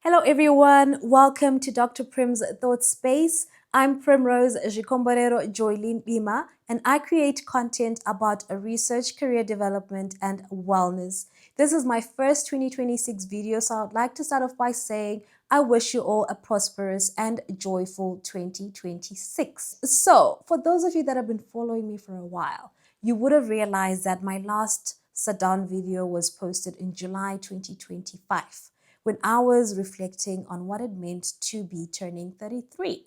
Hello, everyone. Welcome to Dr. Prim's Thought Space. I'm Primrose Jikomborero Joylene Lima, and I create content about research, career development, and wellness. This is my first 2026 video, so I'd like to start off by saying I wish you all a prosperous and joyful 2026. So, for those of you that have been following me for a while, you would have realized that my last sit down video was posted in July 2025 when I was reflecting on what it meant to be turning 33.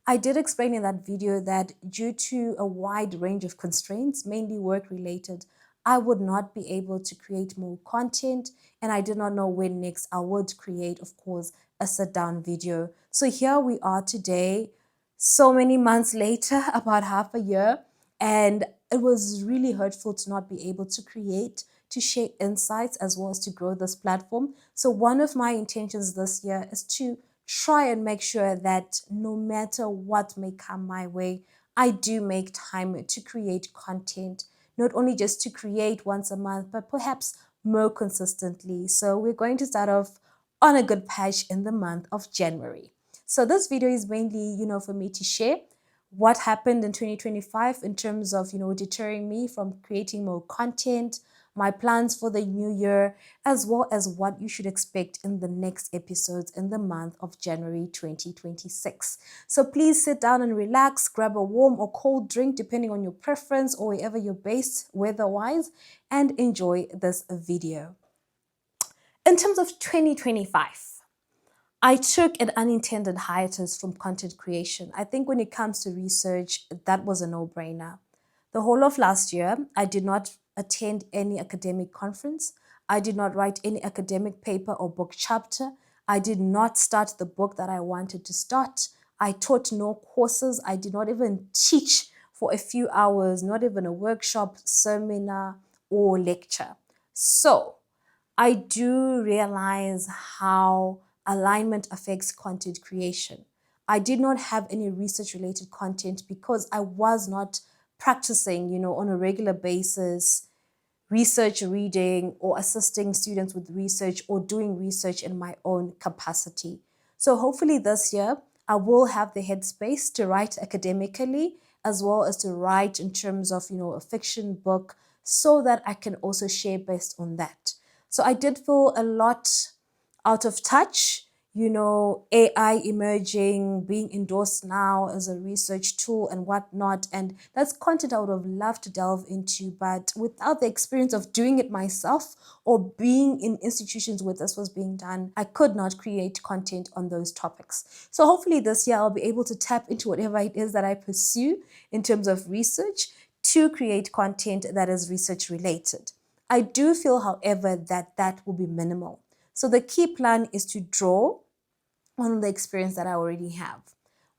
I did explain in that video that due to a wide range of constraints, mainly work related, I would not be able to create more content, and I did not know when next I would create, of course, a sit down video. So here we are today, so many months later, about half a year, and it was really hurtful to not be able to create, to share insights, as well as to grow this platform. So, one of my intentions this year is to try and make sure that no matter what may come my way, I do make time to create content, not only just to create once a month, but perhaps more consistently. So, we're going to start off on a good patch in the month of January. So, this video is mainly, for me to share what happened in 2025 in terms of, deterring me from creating more content, my plans for the new year, as well as what you should expect in the next episodes in the month of January 2026. So please sit down and relax, grab a warm or cold drink, depending on your preference or wherever you're based weather-wise, and enjoy this video. In terms of 2025, I took an unintended hiatus from content creation. I think when it comes to research, that was a no-brainer. The whole of last year, I did not attend any academic conference. I did not write any academic paper or book chapter. I did not start the book that I wanted to start. I taught no courses. I did not even teach for a few hours, not even a workshop, seminar, or lecture. So I do realize how alignment affects content creation. I did not have any research related content because I was not practicing, on a regular basis, research reading or assisting students with research or doing research in my own capacity. So hopefully this year I will have the headspace to write academically as well as to write in terms of, a fiction book so that I can also share based on that. So I did feel a lot out of touch, AI emerging, being endorsed now as a research tool and whatnot. And that's content I would have loved to delve into, but without the experience of doing it myself or being in institutions where this was being done, I could not create content on those topics. So hopefully this year I'll be able to tap into whatever it is that I pursue in terms of research to create content that is research related. I do feel, however, that will be minimal. So the key plan is to draw on the experience that I already have.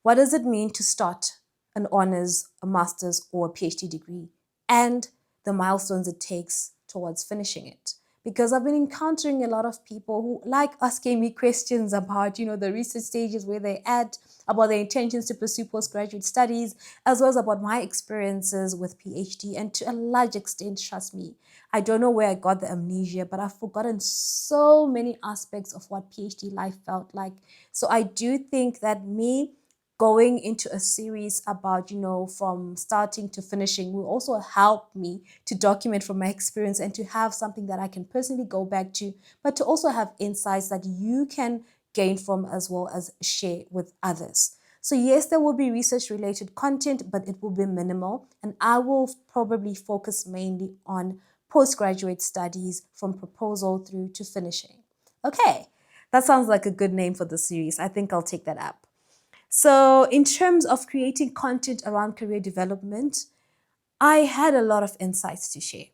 What does it mean to start an honors, a master's, or a PhD degree, and the milestones it takes towards finishing it? Because I've been encountering a lot of people who like asking me questions about, the research stages where they're at, about their intentions to pursue postgraduate studies, as well as about my experiences with PhD. And to a large extent, trust me, I don't know where I got the amnesia, but I've forgotten so many aspects of what PhD life felt like. So I do think that me going into a series about, from starting to finishing will also help me to document from my experience and to have something that I can personally go back to, but to also have insights that you can gain from as well as share with others. So yes, there will be research related content, but it will be minimal. And I will probably focus mainly on postgraduate studies from proposal through to finishing. Okay, that sounds like a good name for the series. I think I'll take that up. So in terms of creating content around career development, I had a lot of insights to share.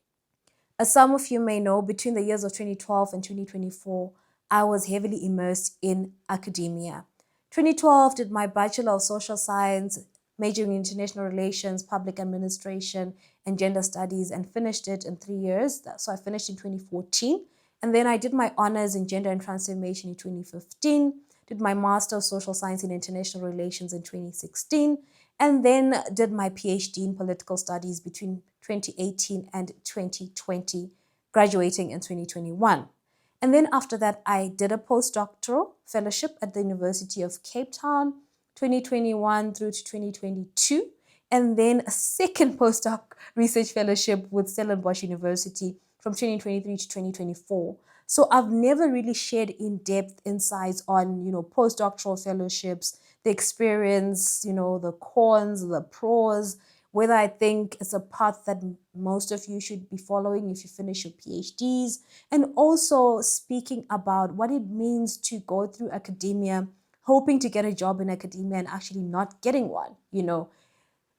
As some of you may know, between the years of 2012 and 2024, I was heavily immersed in academia. 2012 did my Bachelor of Social Science, majoring in International Relations, Public Administration, and Gender Studies, and finished it in 3 years. So I finished in 2014. And then I did my honors in Gender and Transformation in 2015, did my Master of Social Science in International Relations in 2016, and then did my PhD in Political Studies between 2018 and 2020, graduating in 2021. And then after that, I did a postdoctoral fellowship at the University of Cape Town, 2021 through to 2022. And then a second postdoc research fellowship with Stellenbosch University from 2023 to 2024. So I've never really shared in-depth insights on, postdoctoral fellowships, the experience, the cons, the pros, whether I think it's a path that most of you should be following if you finish your PhDs, and also speaking about what it means to go through academia, hoping to get a job in academia and actually not getting one,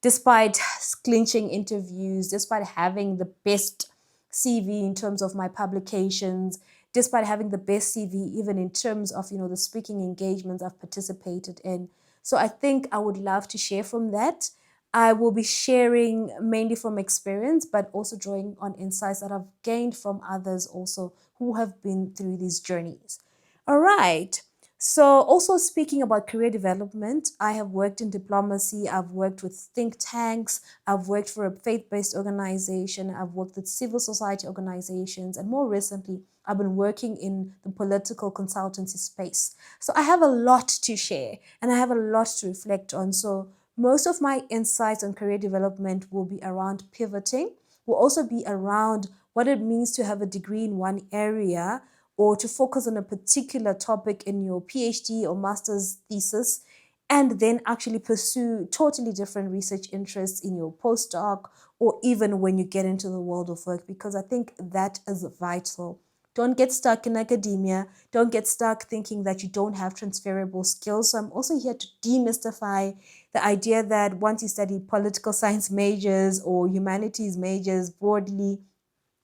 despite clinching interviews, despite having the best CV in terms of my publications, despite having the best CV even in terms of, the speaking engagements I've participated in. So I think I would love to share from that. I will be sharing mainly from experience, but also drawing on insights that I've gained from others also who have been through these journeys. All right. So, also speaking about career development, I have worked in diplomacy, I've worked with think tanks, I've worked for a faith based organization, I've worked with civil society organizations, and more recently, I've been working in the political consultancy space. So, I have a lot to share and I have a lot to reflect on. So, most of my insights on career development will be around pivoting, will also be around what it means to have a degree in one area or to focus on a particular topic in your PhD or master's thesis, and then actually pursue totally different research interests in your postdoc or even when you get into the world of work, because I think that is vital. Don't get stuck in academia. Don't get stuck thinking that you don't have transferable skills. So I'm also here to demystify the idea that once you study political science majors or humanities majors broadly,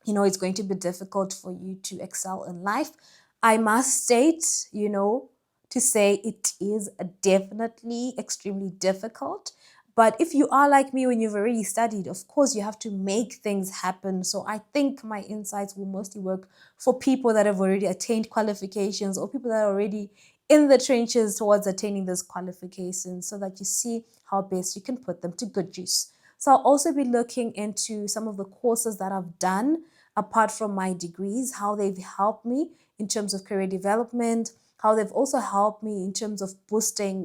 it's going to be difficult for you to excel in life. I must state, to say it is definitely extremely difficult. But if you are like me when you've already studied, of course, you have to make things happen. So I think my insights will mostly work for people that have already attained qualifications or people that are already in the trenches towards attaining those qualifications so that you see how best you can put them to good use. So I'll also be looking into some of the courses that I've done apart from my degrees, how they've helped me in terms of career development, how they've also helped me in terms of boosting,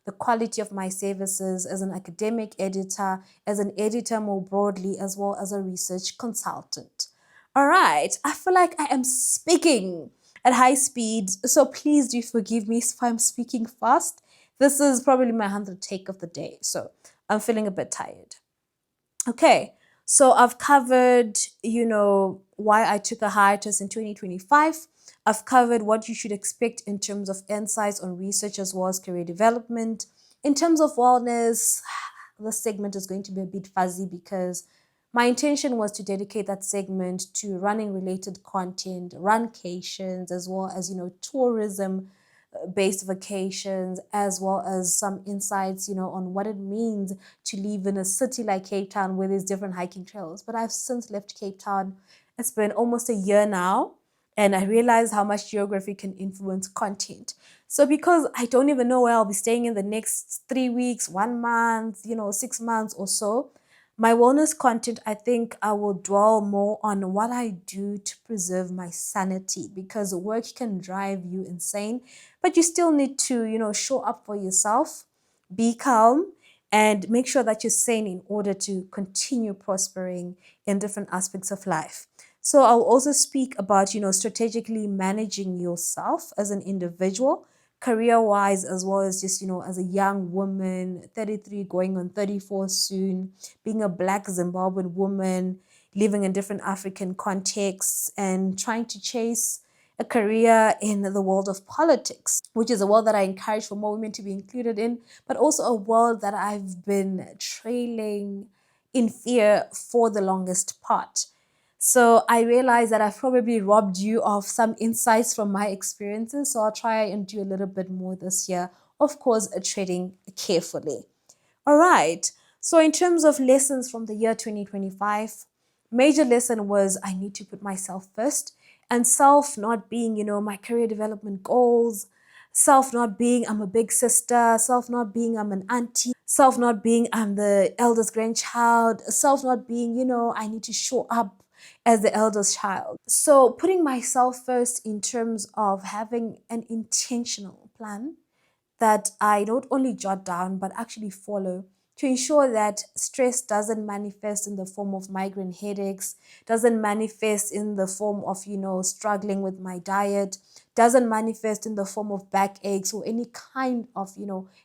the quality of my services as an academic editor, as an editor more broadly, as well as a research consultant. All right, I feel like I am speaking at high speed, so please do forgive me if I'm speaking fast. This is probably my 100th take of the day, so I'm feeling a bit tired. Okay, so I've covered, why I took a hiatus in 2025. I've covered what you should expect in terms of insights on research as well as career development. In terms of wellness, this segment is going to be a bit fuzzy because my intention was to dedicate that segment to running related content, runcations, as well as, tourism based vacations, as well as some insights, on what it means to live in a city like Cape Town where there's different hiking trails. But I've since left Cape Town. It's been almost a year now, and I realized how much geography can influence content. So because I don't even know where I'll be staying in the next 3 weeks, 1 month, 6 months or so, my wellness content, I think I will dwell more on what I do to preserve my sanity, because work can drive you insane, but you still need to, show up for yourself, be calm, and make sure that you're sane in order to continue prospering in different aspects of life. So I'll also speak about, strategically managing yourself as an individual, career-wise, as well as just, as a young woman, 33 going on 34 soon, being a Black Zimbabwean woman, living in different African contexts and trying to chase a career in the world of politics, which is a world that I encourage for more women to be included in, but also a world that I've been trailing in fear for the longest part. So I realize that I've probably robbed you of some insights from my experiences. So I'll try and do a little bit more this year, of course, treading carefully. All right. So in terms of lessons from the year 2025, major lesson was I need to put myself first, and self not being, my career development goals, self not being I'm a big sister, self not being I'm an auntie, self not being I'm the eldest grandchild, self not being, I need to show up as the eldest child. So putting myself first in terms of having an intentional plan that I not only jot down but actually follow to ensure that stress doesn't manifest in the form of migraine headaches, doesn't manifest in the form of, struggling with my diet, doesn't manifest in the form of backaches or any kind of,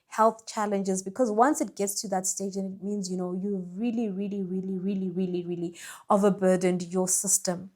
health challenges. Because once it gets to that stage, and it means, you really, really, really, really, really, really overburdened your system.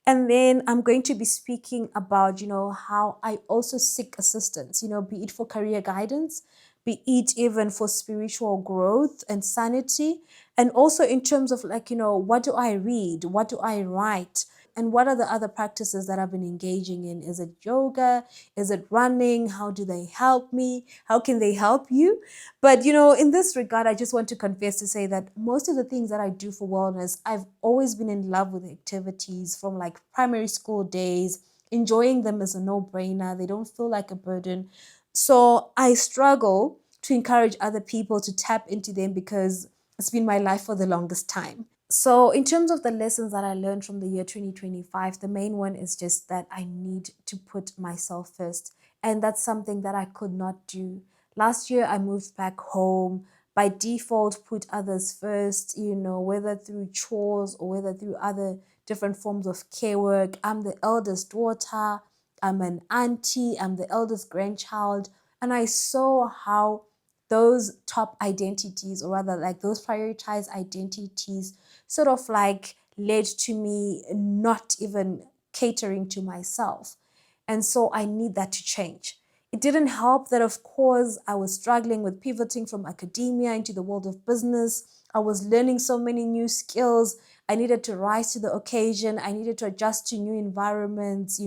And then I'm going to be speaking about, how I also seek assistance, be it for career guidance, be it even for spiritual growth and sanity. And also in terms of like, what do I read? What do I write? And what are the other practices that I've been engaging in? Is it yoga? Is it running? How do they help me? How can they help you? But, in this regard, I just want to confess to say that most of the things that I do for wellness, I've always been in love with activities from like primary school days, enjoying them as a no-brainer. They don't feel like a burden. So I struggle to encourage other people to tap into them because it's been my life for the longest time. So, in terms of the lessons that I learned from the year 2025, the main one is just that I need to put myself first. And that's something that I could not do. Last year, I moved back home. By default, put others first, whether through chores or whether through other different forms of care work. I'm the eldest daughter, I'm an auntie, I'm the eldest grandchild. And I saw how those top identities, or rather, like those prioritized identities, sort of like led to me not even catering to myself. And so I need that to change. It didn't help that, of course, I was struggling with pivoting from academia into the world of business. I was learning so many new skills. I needed to rise to the occasion. I needed to adjust to new environments,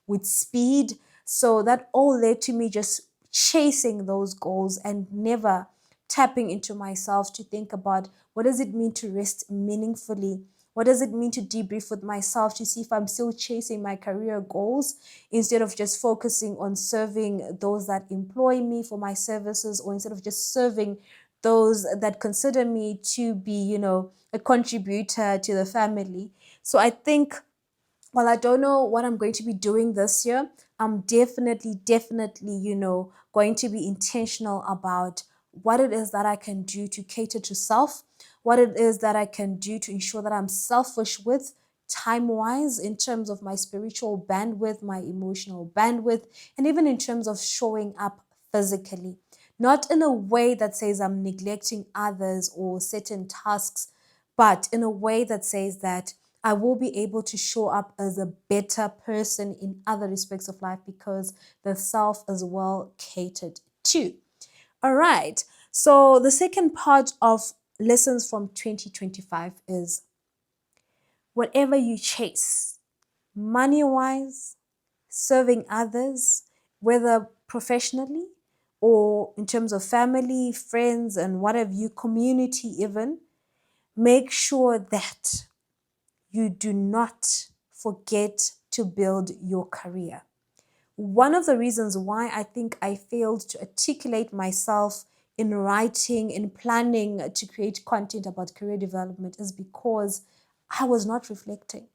with speed. So that all led to me just chasing those goals and never tapping into myself to think about what does it mean to rest meaningfully? What does it mean to debrief with myself to see if I'm still chasing my career goals instead of just focusing on serving those that employ me for my services, or instead of just serving those that consider me to be, a contributor to the family. So I think, while I don't know what I'm going to be doing this year, I'm definitely, going to be intentional about what it is that I can do to cater to self, what it is that I can do to ensure that I'm selfish with time wise, in terms of my spiritual bandwidth, my emotional bandwidth, and even in terms of showing up physically. Not in a way that says I'm neglecting others or certain tasks, but in a way that says that I will be able to show up as a better person in other respects of life because the self is well catered to. All right. So the second part of lessons from 2025 is whatever you chase, money wise, serving others, whether professionally or in terms of family, friends, and what have you, community even, make sure that you do not forget to build your career. One of the reasons why I think I failed to articulate myself in writing, in planning to create content about career development is because I was not reflecting.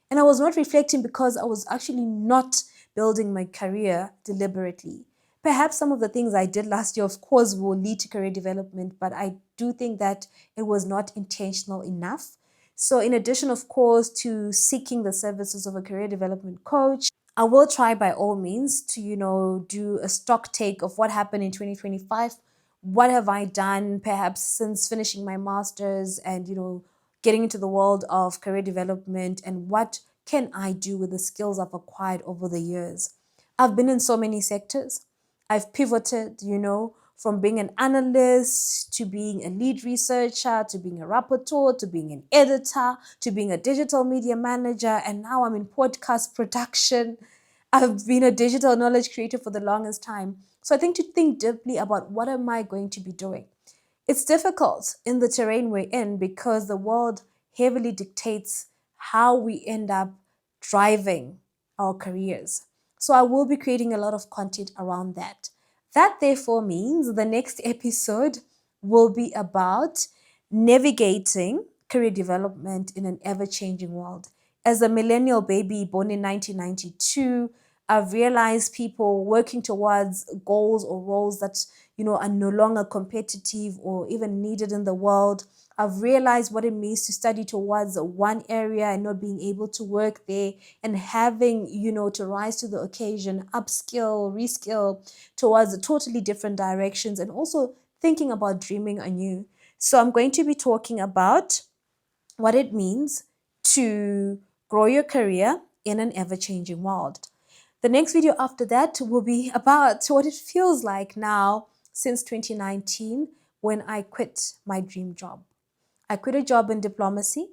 And I was not reflecting because I was actually not building my career deliberately. Perhaps some of the things I did last year, of course, will lead to career development, but I do think that it was not intentional enough. So, in addition, of course, to seeking the services of a career development coach, I will try by all means to, do a stock take of what happened in 2025. What have I done perhaps since finishing my master's and, getting into the world of career development, and what can I do with the skills I've acquired over the years? I've been in so many sectors. I've pivoted, from being an analyst to being a lead researcher to being a rapporteur to being an editor to being a digital media manager, and now I'm in podcast production. I've been a digital knowledge creator for the longest time. So I think to think deeply about what am I going to be doing. It's difficult in the terrain we're in because the world heavily dictates how we end up driving our careers. So I will be creating a lot of content around that. That therefore means the next episode will be about navigating career development in an ever-changing world. As a millennial baby born in 1992, I've realized people working towards goals or roles that, are no longer competitive or even needed in the world. I've realized what it means to study towards one area and not being able to work there, and having, to rise to the occasion, upskill, reskill towards totally different directions, and also thinking about dreaming anew. So I'm going to be talking about what it means to grow your career in an ever-changing world. The next video after that will be about what it feels like now since 2019 when I quit my dream job. I quit a job in diplomacy.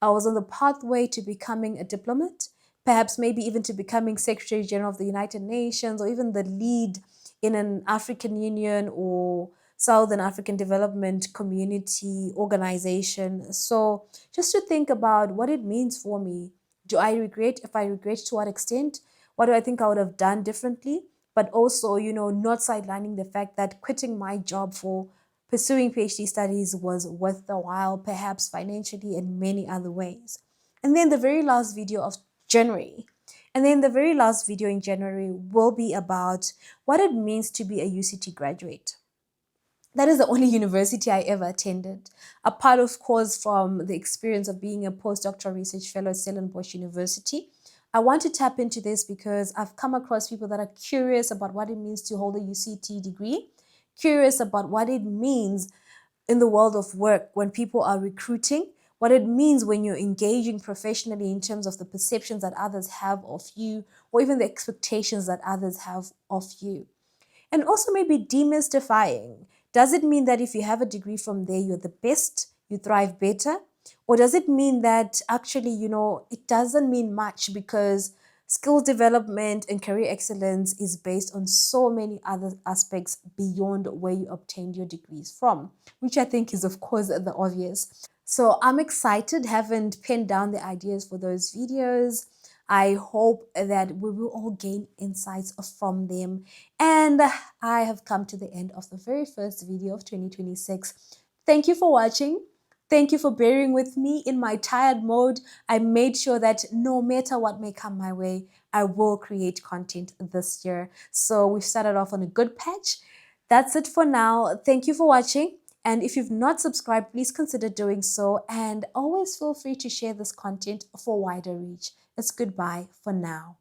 I was on the pathway to becoming a diplomat, perhaps maybe even to becoming Secretary General of the United Nations, or even the lead in an African Union or Southern African Development Community organization. So just to think about what it means for me. Do I regret? If I regret, to what extent? What do I think I would have done differently? But also, not sidelining the fact that quitting my job for pursuing PhD studies was worth the while, perhaps financially and many other ways. And then the very last video of January. And then the very last video in January will be about what it means to be a UCT graduate. That is the only university I ever attended, apart, of course, from the experience of being a postdoctoral research fellow at Stellenbosch University. I want to tap into this because I've come across people that are curious about what it means to hold a UCT degree, curious about what it means in the world of work when people are recruiting, what it means when you're engaging professionally in terms of the perceptions that others have of you, or even the expectations that others have of you. And also maybe demystifying. Does it mean that if you have a degree from there, you're the best, you thrive better? Or does it mean that actually, it doesn't mean much, because skill development and career excellence is based on so many other aspects beyond where you obtained your degrees from, which I think is, of course, the obvious. So I'm excited, haven't pinned down the ideas for those videos. I hope that we will all gain insights from them. And I have come to the end of the very first video of 2026. Thank you for watching. Thank you for bearing with me in my tired mode. I made sure that no matter what may come my way, I will create content this year. So we've started off on a good patch. That's it for now. Thank you for watching. And if you've not subscribed, please consider doing so. And always feel free to share this content for wider reach. It's goodbye for now.